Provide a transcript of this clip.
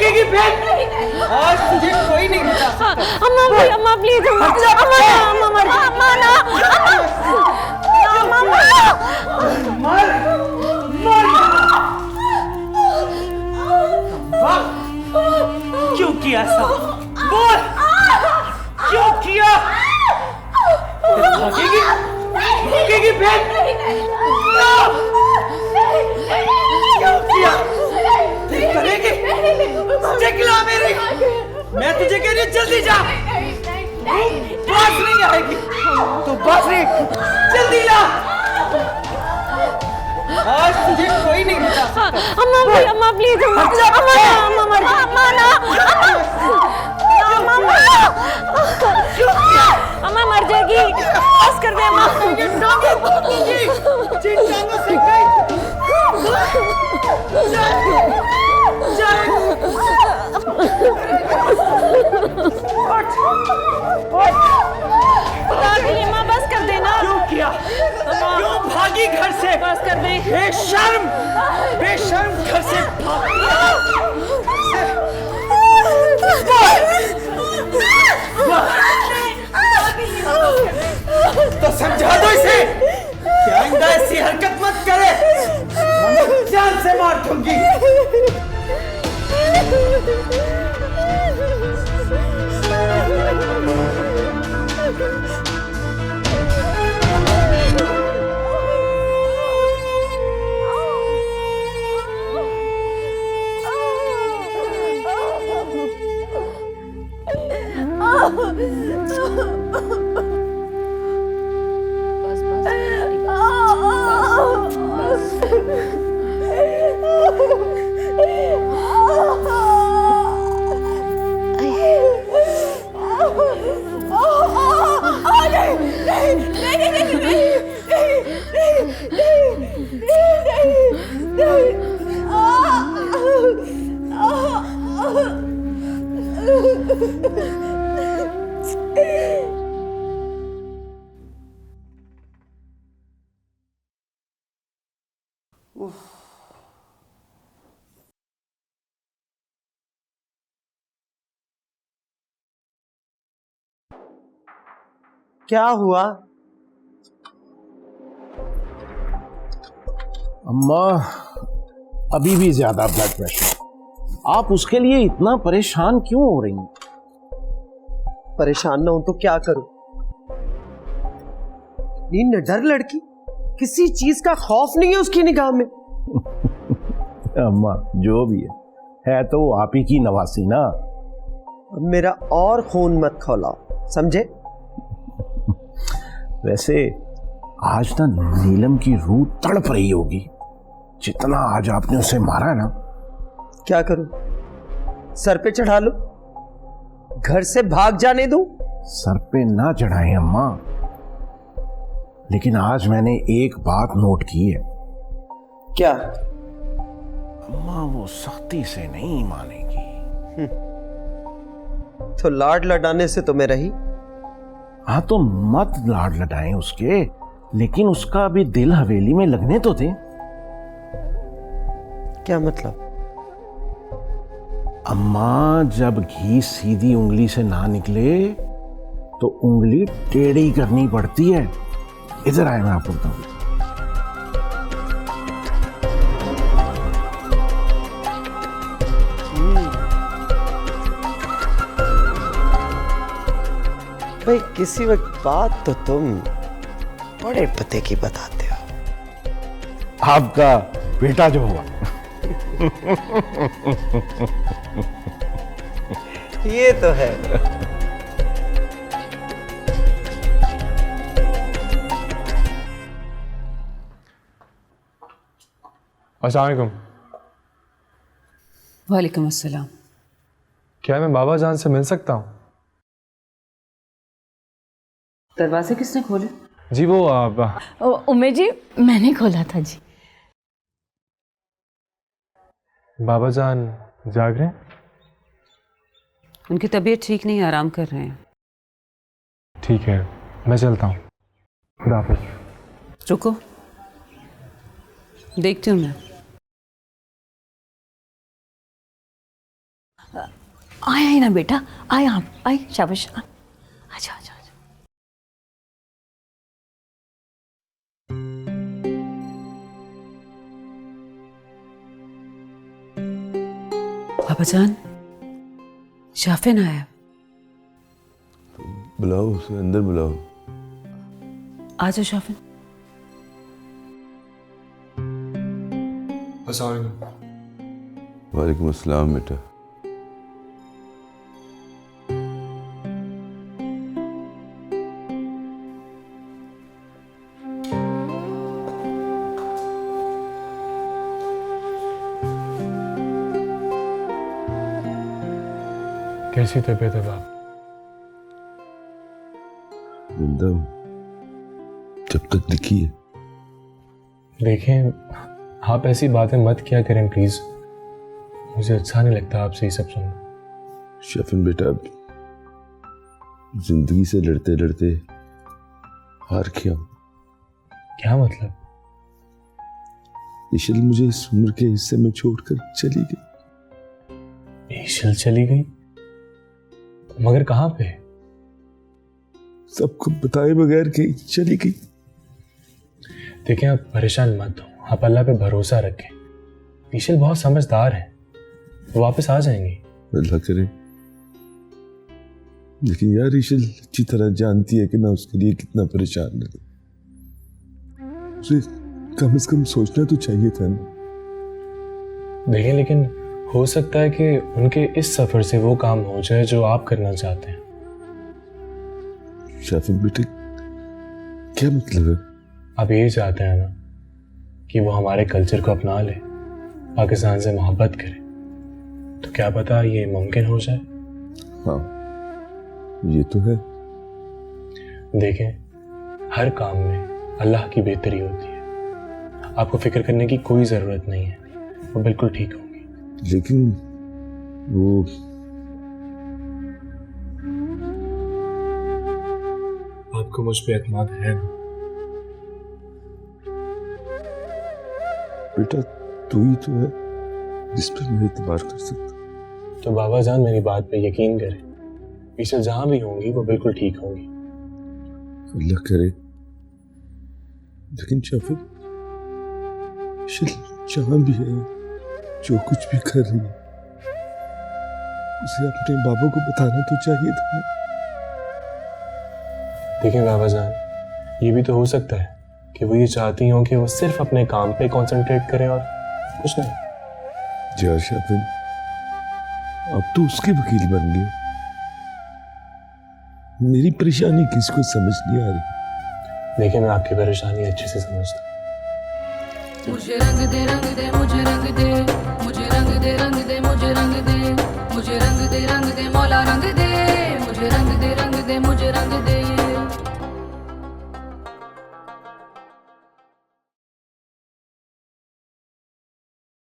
भागेगी बहन, आज तुझे कोई नहीं बचा सकता। अम्मा प्लीज अम्मा मर अम्मा ना मर क्यों किया सब? बोल क्यों किया? भागेगी बहन, क्यों किया? करेगी? चिकला मेरी, मैं तुझे कह रही हूँ जल्दी जा। बस नहीं आएगी तो बस नहीं, जल्दी ला, आज तुझे कोई नहीं बचा सकता। अम्मा प्लीज अम्मा मर अम्मा मर जाएगी, बस कर दे अम्मा। अम्मा बस कर देना। क्यों किया? क्यों भागी घर से? बस कर दे। बेशर्म घर से तो समझा दो इसे कि आइंदा ऐसी हरकत मत करे, जान से मार दूंगी। क्या हुआ? अम्मा अभी भी ज्यादा ब्लड प्रेशर। आप उसके लिए इतना परेशान क्यों हो रही हैं? परेशान ना हो तो क्या करूं? नींद डर लड़की, किसी चीज का खौफ नहीं है उसकी निगाह में। अम्मा जो भी है तो वो आप ही की नवासी ना। मेरा और खून मत खौलाओ, समझे? वैसे आज ना नीलम की रूह तड़प रही होगी, जितना आज आपने उसे मारा ना। क्या करूं? सर पे चढ़ा लो, घर से भाग जाने दूं? सर पे ना चढ़ाएं अम्मा, लेकिन आज मैंने एक बात नोट की है। क्या? अम्मा वो सख्ती से नहीं मानेगी। तो लाड लडाने से तो मैं रही। हाँ तो मत लाड लटाएं उसके, लेकिन उसका भी दिल हवेली में लगने तो दे। क्या मतलब? अम्मा जब घी सीधी उंगली से ना निकले तो उंगली टेढ़ी करनी पड़ती है। इधर आए, मैं आपको बताऊं। भाई किसी वक्त बात तो तुम बड़े पते की बताते हो। आपका बेटा जो हुआ ये तो है। अस्सलाम वालेकुम। वालेकुम अस्सलाम। क्या मैं बाबा जान से मिल सकता हूँ? दरवाजे किसने खोले? जी वो उम्मे जी मैंने खोला था जी। बाबा जान जाग रहे हैं? उनकी तबीयत ठीक नहीं, आराम कर रहे हैं। ठीक है, मैं चलता हूँ। खुदा हाफिज़। रुको, देखती हूँ मैं। आए आए ना बेटा, आए आप, आए, शाबाश, अच्छा अच्छा अच्छा। बाबा जान, शाफिन आया। बुलाओ उसे, अंदर बुलाओ। आ जाओ शाफिन। वालेकुम अस्सलाम बेटा। कैसी तबीयत है बाप? जिंदा हूं, जब तक दिखी है। देखें, आप ऐसी बातें मत किया करें प्लीज, मुझे अच्छा नहीं लगता आपसे ये सब सुनना। शफिन बेटा, अब जिंदगी से लड़ते लड़ते हार गया हूं। क्या मतलब? इशल मुझे इस उम्र के हिस्से में छोड़कर चली गई। ईशल चली गई? मगर कहाँ पे? सबको बताए बगैर कहीं चली गई। देखें, आप परेशान मत हो, आप अल्लाह पे भरोसा रखें। ईशल बहुत समझदार है, वो वापस आ जाएंगी। अल्लाह करे, लेकिन यार इशल अच्छी तरह जानती है कि मैं उसके लिए कितना परेशान रहता। उसे कम से कम सोचना तो चाहिए था ना। देखें, लेकिन हो सकता है कि उनके इस सफर से वो काम हो जाए जो आप करना चाहते हैं। शाफिन बेटे, क्या मतलब है? आप ये चाहते हैं ना कि वो हमारे कल्चर को अपना ले, पाकिस्तान से मोहब्बत करे, तो क्या पता ये मुमकिन हो जाए। हाँ, ये तो है। देखें, हर काम में अल्लाह की बेहतरी होती है, आपको फिक्र करने की कोई ज़रूरत नहीं है, वो बिल्कुल ठीक होंगी। लेकिन वो आपको मुझ पे एतमाद है ना? बेटा, तू ही तो है जिस पर मैं एतबार कर सकता। तो बाबा जान, मेरी बात पे यकीन करें, ईशल जहां भी होंगी वो बिल्कुल ठीक होंगी। अल्लाह करे। लेकिन शाफिन, इशल जहां भी है, जो कुछ भी कर रही है, उसे अपने बाबा को बताना तो चाहिए था ना। देखें बाबा जान, ये भी तो हो सकता है कि वो ये चाहती हों कि वो सिर्फ अपने काम पे कंसंट्रेट करें और कुछ नहीं। यार शाफिन, अब तो उसके वकील बन गए। मेरी परेशानी किसको समझ नहीं आ रही। देखिए, मैं आपकी परेशानी अच्छे से समझता हूँ। मुझे रंग दे, मुझे रंग दे।